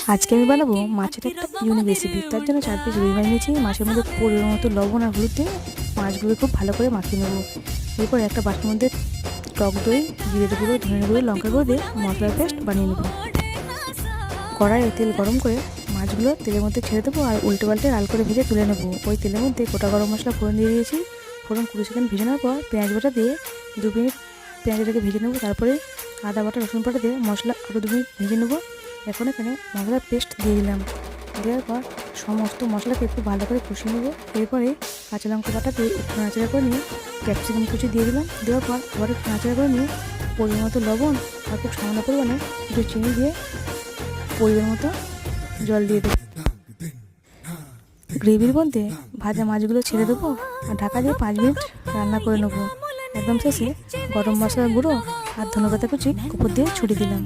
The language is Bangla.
আজকে আমি বানাবো মাছের একটা ইউনিক রেসিপি। তার জন্য 4 পিস রুই মাছ নিয়েছি। মাছের মধ্যে পরিমাণ মতো লবণ আর হলুদ দিয়ে মাছগুলো খুব ভালো করে মাখিয়ে নেবো। এরপর একটা বাটির মধ্যে টক দই, জিরে গুঁড়ো, ধনে গুঁড়ো, লঙ্কা গুঁড়ো দিয়ে মশলার পেস্ট বানিয়ে নেবো। কড়াইয়ে তেল গরম করে মাছগুলো তেলের মধ্যে ছেড়ে দেবো আর উল্টে পাল্টে লাল করে ভেজে তুলে নেবো। ওই তেলের মধ্যে গোটা গরম মশলা ফোড়ন দিয়ে দিয়েছি। ফোড়ন 20 সেকেন্ড ভেজে নেওয়ার পর পেঁয়াজ বাটা দিয়ে 2 মিনিট পেঁয়াজটাকে ভেজে নেবো। তারপরে আদা বাটা, রসুন বাটা দিয়ে মশলা আরও 2 মিনিট ভেজে নেবো। এখন এখানে মশলার পেস্ট দিয়ে দিলাম। দেওয়ার পর সমস্ত মশলাকে একটু ভালো করে কষিয়ে নেবো। এরপরে কাঁচা লঙ্কা বাটা দিয়ে একটু নাড়াচাড়া করে নিয়ে ক্যাপসিকাম কুচি দিয়ে দিলাম। দেওয়ার পর আবার একটু নাড়াচাড়া করে নিয়ে পরিমাণ মতো লবণ আর খুব সামান্য পরিমাণে একটু চিনি দিয়ে পরিমাণ মতো জল দিয়ে দেবো। গ্রেভির মধ্যে ভাজা মাছগুলো ছেড়ে দেবো আর ঢাকা দিয়ে 5 মিনিট রান্না করে নেবো। একদম শেষে গরম মশলার গুঁড়ো আর ধনেপাতা কুচি উপর দিয়ে ছড়িয়ে দিলাম।